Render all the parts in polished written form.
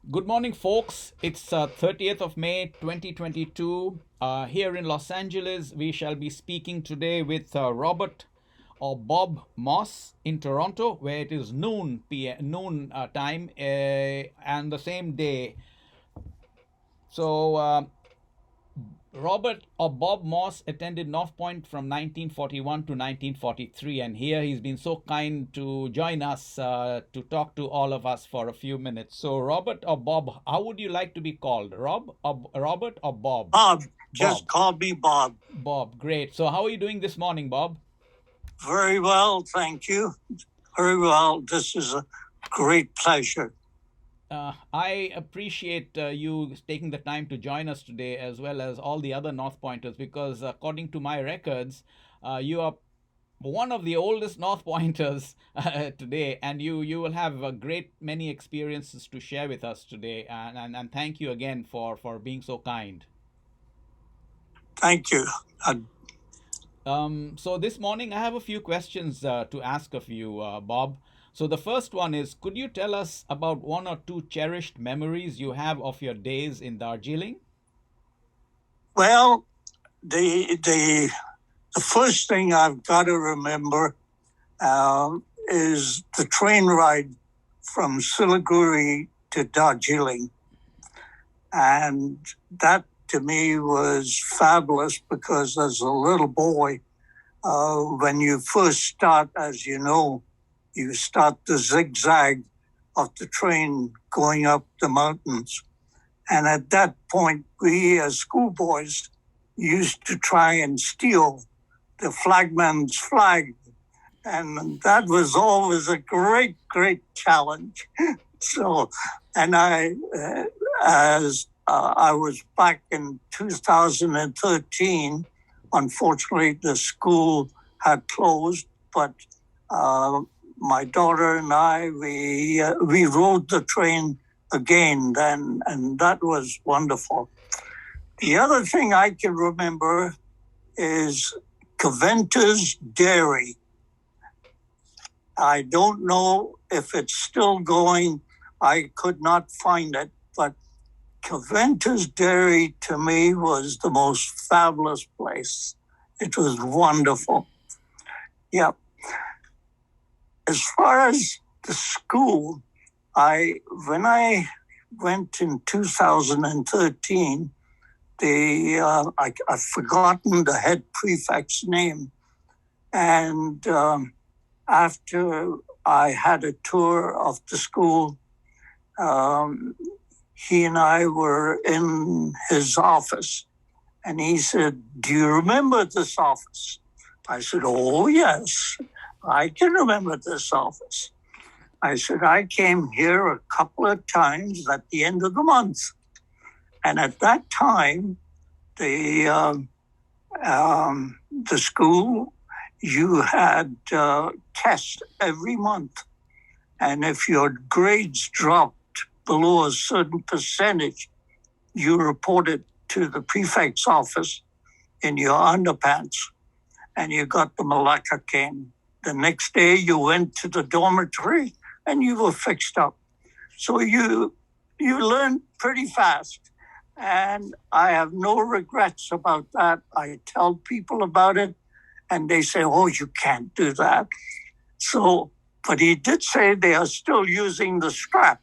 Good morning, folks. It's 30th of May 2022. Here in Los Angeles, we shall be speaking today with Robert or Bob Moss in Toronto, where it is noon time, and the same day. So, Robert or Bob Moss attended North Point from 1941 to 1943, and here he's been so kind to join us to talk to all of us for a few minutes. So, Robert or Bob, how would you like to be called? Robert or Bob? Bob, just Bob. call me Bob. Bob, great. So, how are you doing this morning, Bob? Very well, thank you. Very well. This is a great pleasure. I appreciate you taking the time to join us today, as well as all the other North Pointers, because according to my records, you are one of the oldest North Pointers today, and you will have a great many experiences to share with us today. And thank you again for being so kind. Thank you. So this morning I have a few questions to ask of you, Bob. So the first one is, could you tell us about one or two cherished memories you have of your days in Darjeeling? Well, the first thing I've got to remember is the train ride from Siliguri to Darjeeling. And that to me was fabulous because as a little boy, when you first start, as you know, you start the zigzag of the train going up the mountains. And at that point, we as schoolboys used to try and steal the flagman's flag. And that was always a great, great challenge. So, and as I was back in 2013, unfortunately, the school had closed, but my daughter and I, we rode the train again then, and that was wonderful. The other thing I can remember is Caventa's Dairy. I don't know if it's still going. I could not find it, but Caventa's Dairy to me was the most fabulous place. It was wonderful. Yeah. As far as the school, when I went in 2013, I've forgotten the head prefect's name, and after I had a tour of the school, he and I were in his office, and he said, "Do you remember this office?" I said, "Oh, yes, I can remember this office." I said, "I came here a couple of times at the end of the month." And at that time, the school, you had tests every month. And if your grades dropped below a certain percentage, you reported to the prefect's office in your underpants, and you got the Malacca cane. The next day, you went to the dormitory, and you were fixed up. So you learned pretty fast. And I have no regrets about that. I tell people about it, and they say, "Oh, you can't do that." So, but he did say they are still using the strap.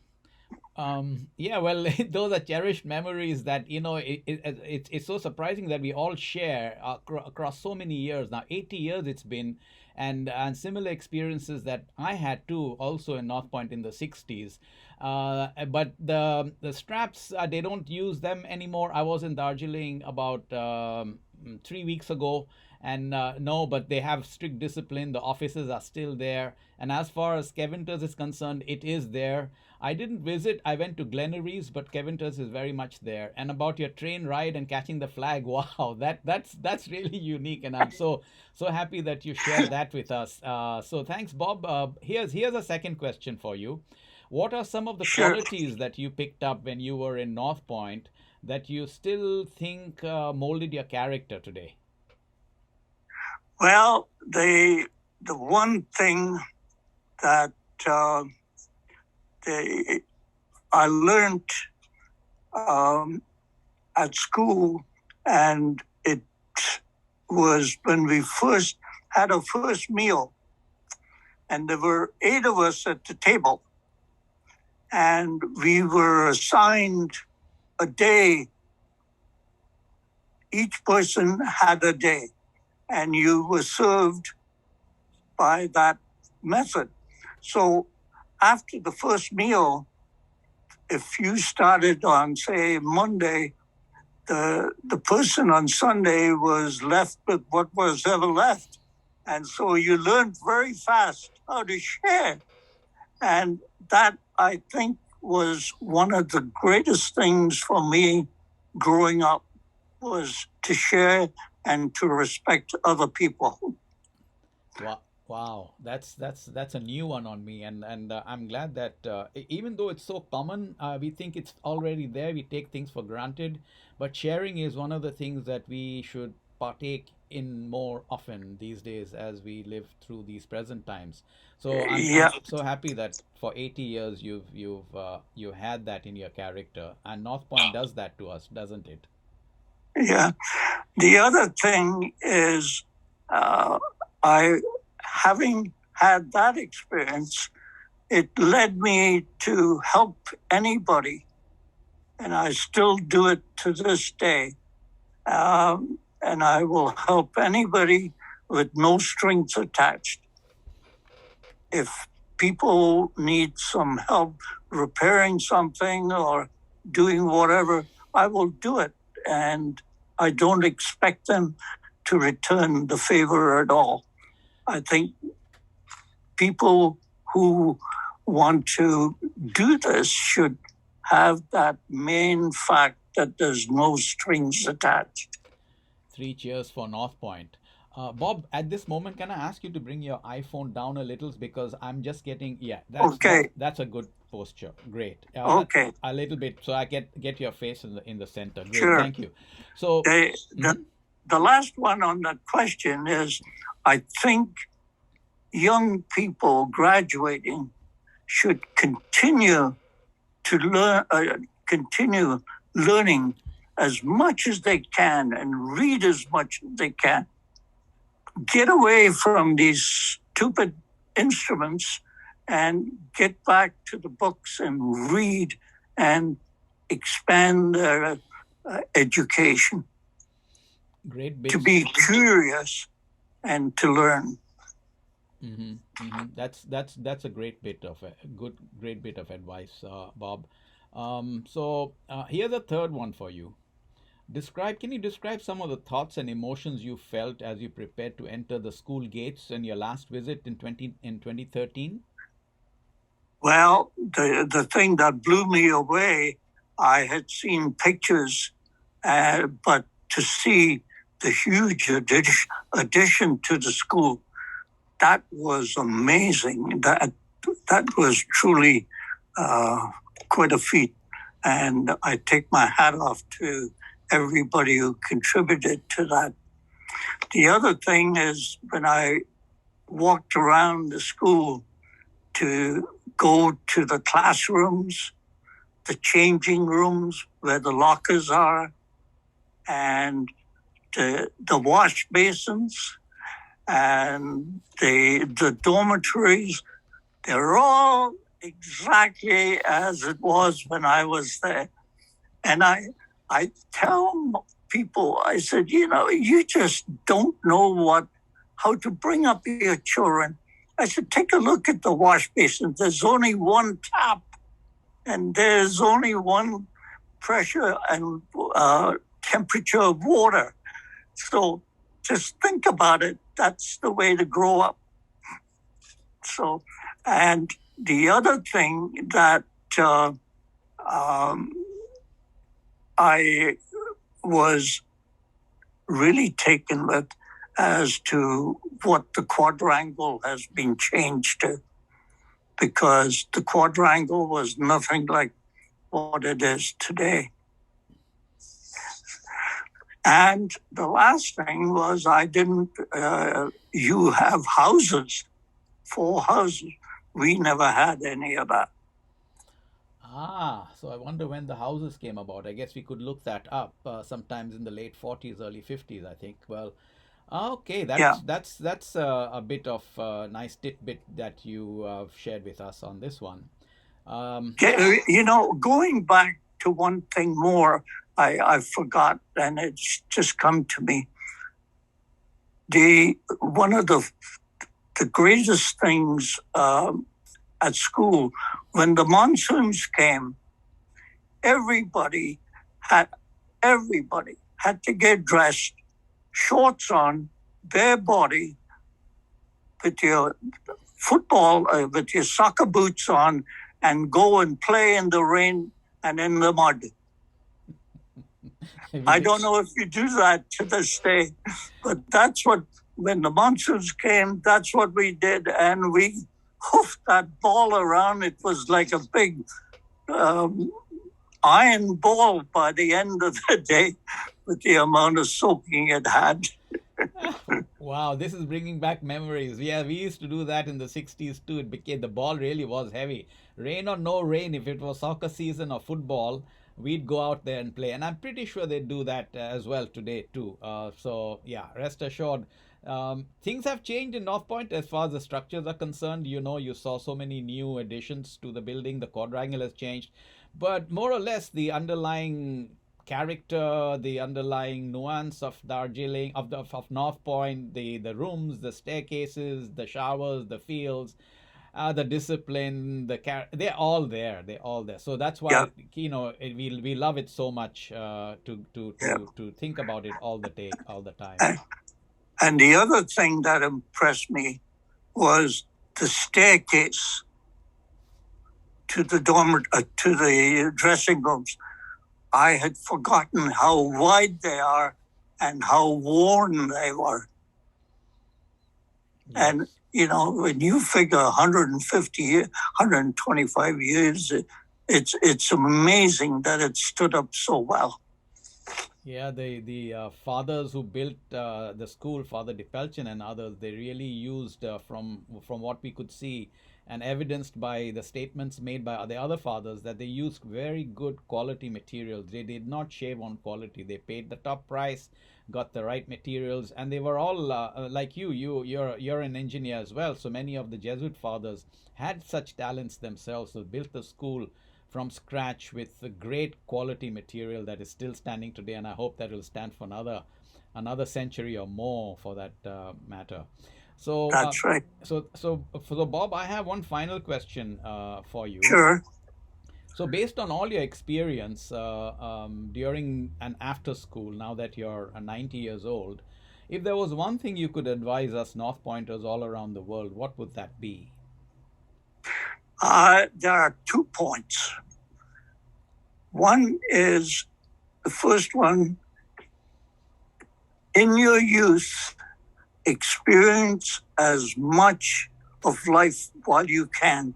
Yeah, well, those are cherished memories that, it's so surprising that we all share across so many years. Now, 80 years it's been, and similar experiences that I had too, also in North Point in the 60s. But the straps, they don't use them anymore. I was in Darjeeling about 3 weeks ago, and no, but they have strict discipline. The offices are still there, and as far as Kevinter's is concerned, it is there. I didn't visit. I went to Glenaries, but Kevinter's is very much there. And about your train ride and catching the flag, wow, that's really unique, and I'm so happy that you shared that with us. So thanks, Bob. Here's a second question for you. What are some of the Sure. qualities that you picked up when you were in North Point that you still think molded your character today? Well, the one thing that they I learned at school, and it was when we first had our first meal, and there were 8 of us at the table, and we were assigned a day. Each person had a day, and you were served by that method. So after the first meal, if you started on, say, Monday, the person on Sunday was left with what was ever left. And so you learned very fast how to share. And that, I think, was one of the greatest things for me growing up, was to share and to respect other people. Wow, wow, that's a new one on me, and I'm glad that even though it's so common, we think it's already there. We take things for granted, but sharing is one of the things that we should partake in more often these days as we live through these present times. So I'm Yeah, so happy that for 80 years you had that in your character, and North Point does that to us, doesn't it? yeah. The other thing is, uh, I, having had that experience, it led me to help anybody, and I still do it to this day. And I will help anybody with no strings attached. If people need some help repairing something or doing whatever, I will do it. And I don't expect them to return the favor at all. I think people who want to do this should have that main fact that there's no strings attached. Three cheers for North Point. Bob, at this moment, can I ask you to bring your iPhone down a little because I'm just getting, yeah, Okay. that's a good posture. Great. Okay. A little bit so I get your face in the center. Great. Sure. Thank you. So, The last one on that question is, I think young people graduating should continue to continue learning as much as they can and read as much as they can. Get away from these stupid instruments and get back to the books and read and expand their education. great To bits. be curious and to learn. That's a great bit of a great bit of advice, Bob. So here's a third one for you. Can you describe some of the thoughts and emotions you felt as you prepared to enter the school gates in your last visit in 2013? Well, the thing that blew me away, I had seen pictures, but to see the huge addition to the school, that was amazing. That was truly quite a feat. And I take my hat off to everybody who contributed to that. The other thing is, when I walked around the school to go to the classrooms, the changing rooms where the lockers are, and the wash basins, and the dormitories, they're all exactly as it was when I was there. And I tell people, I said, you just don't know how to bring up your children. I said, take a look at the wash basin. There's only one tap, and there's only one pressure and temperature of water. So just think about it. That's the way to grow up. So, and the other thing that I was really taken with as to what the quadrangle has been changed to, because the quadrangle was nothing like what it is today. And the last thing was, you have houses, 4 houses. We never had any of that. So I wonder when the houses came about. I guess we could look that up sometimes in the late 40s, early 50s, I think. Well, okay, Yeah. that's a bit of nice tidbit that you shared with us on this one. You know, going back to one thing more, I forgot, and it's just come to me. One of the greatest things at school, when the monsoons came, everybody had everybody had to get dressed, shorts on, bare body, with your with your soccer boots on, and go and play in the rain and in the mud. I don't know if you do that to this day, but that's what, when the monsoons came, that's what we did. And we hoofed that ball around. It was like a big iron ball by the end of the day with the amount of soaking it had. Wow, this is bringing back memories. Yeah, we used to do that in the 60s too. It became, the ball really was heavy. Rain or no rain, if it was soccer season or football, we'd go out there and play. And I'm pretty sure they do that as well today too. So yeah, rest assured, things have changed in North Point as far as the structures are concerned. You know, you saw so many new additions to the building. The quadrangle has changed, but more or less the underlying character, the underlying nuance of Darjeeling, of North Point, the rooms, the staircases, the showers, the fields, the discipline, they're all there. They're all there. So that's Yeah. why, you know, we love it so much Yeah. to think about it all the time. And the other thing that impressed me was the staircase to the to the dressing rooms. I had forgotten how wide they are and how worn they were. Yes. And, you know, when you figure 150 years, 125 years, it's amazing that it stood up so well. Yeah, the fathers who built the school, Father de Pelchin and others, they really used from what we could see and evidenced by the statements made by the other fathers, that they used very good quality materials. They did not shave on quality. They paid the top price, got the right materials, and they were all like you're an engineer as well. So many of the Jesuit fathers had such talents themselves, so built the school from scratch with a great quality material that is still standing today, and I hope that will stand for another century or more, for that matter. So, That's right. So Bob, I have one final question for you. Sure. So, based on all your experience during and after school, now that you're 90 years old, if there was one thing you could advise us North Pointers all around the world, what would that be? There are 2 points. One is, the first one, in your youth, experience as much of life while you can.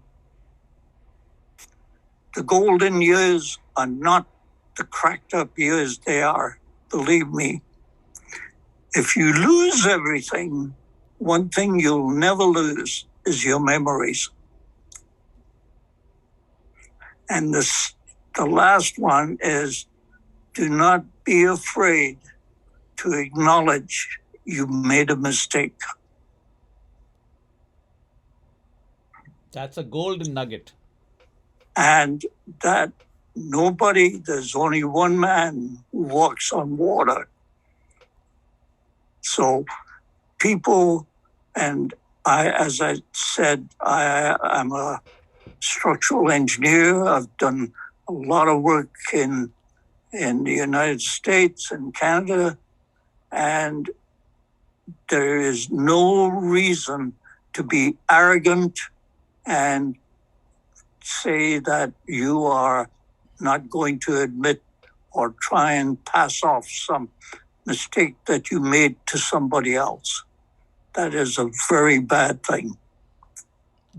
The golden years are not the cracked up years they are, believe me. If you lose everything, one thing you'll never lose is your memories. And the last one is, do not be afraid to acknowledge you made a mistake. That's a golden nugget. And that there's only one man who walks on water. So people, and as I said, I'm a structural engineer. I've done a lot of work in the United States and Canada, and there is no reason to be arrogant and say that you are not going to admit or try and pass off some mistake that you made to somebody else. That is a very bad thing.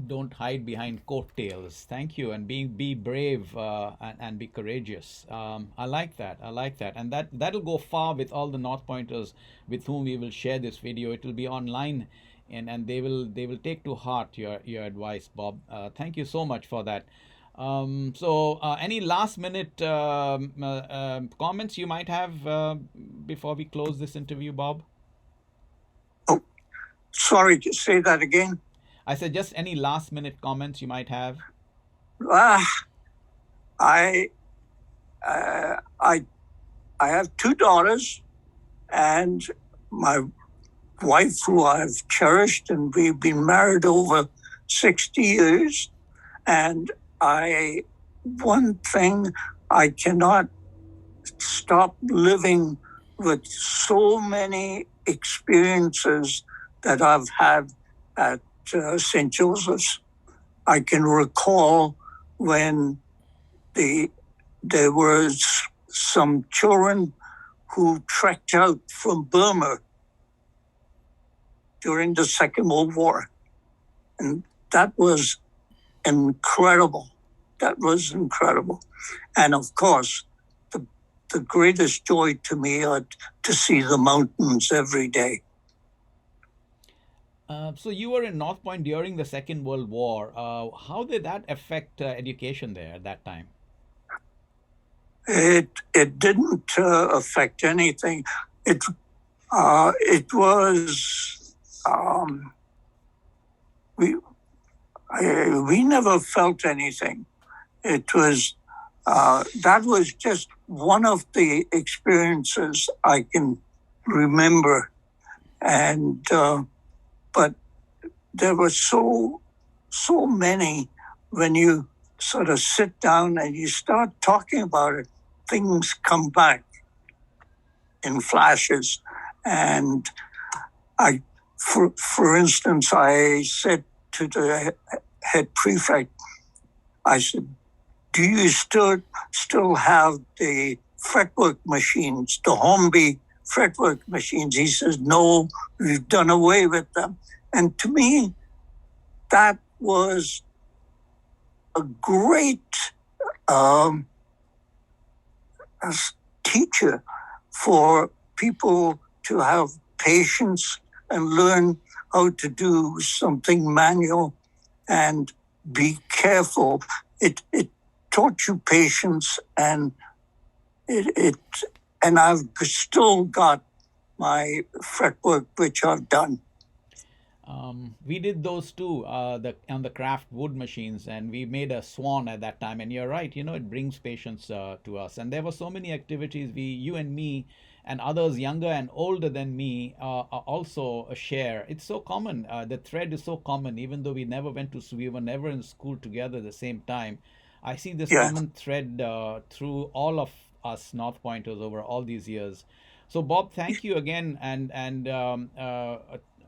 Don't hide behind coattails. Thank you, and be brave and be courageous. I like that. I like that, and that'll go far with all the North Pointers with whom we will share this video. It will be online, and they will take to heart your advice, Bob. Thank you so much for that. Any last minute comments you might have before we close this interview, Bob? Oh, sorry to say that again. I said just any last minute comments you might have. Ah, I, uh, I, I have two daughters, and my wife, who I've cherished, and we've been married over 60 years. And one thing, I cannot stop living with so many experiences that I've had at St. Joseph's. I can recall when there was some children who trekked out from Burma during the Second World War. And that was incredible. That was incredible. And of course, the greatest joy to me are to see the mountains every day. So you were in North Point during the Second World War. How did that affect education there at that time? It didn't affect anything. It was we never felt anything. It was that was just one of the experiences I can remember, and but there were so many. When you sort of sit down and you start talking about it, things come back in flashes. And for instance, I said to the head prefect, I said, "Do you still have the fretwork machines, the Hornby fretwork machines?" He says, "No, we've done away with them." And to me, that was a great teacher for people to have patience and learn how to do something manual and be careful. It taught you patience, and and I've still got my fretwork, which I've done. We did those too, on the craft wood machines, and we made a swan at that time. And you're right, it brings patience to us. And there were so many activities you and me, and others younger and older than me, also share. It's so common. The thread is so common, even though we were never in school together at the same time. I see this Yeah. common thread through all of us North Pointers over all these years. So, Bob, thank you again, and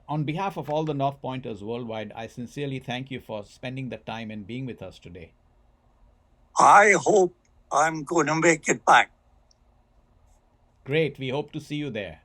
on behalf of all the North Pointers worldwide, I sincerely thank you for spending the time and being with us today. I hope I'm going to make it back. Great. We hope to see you there.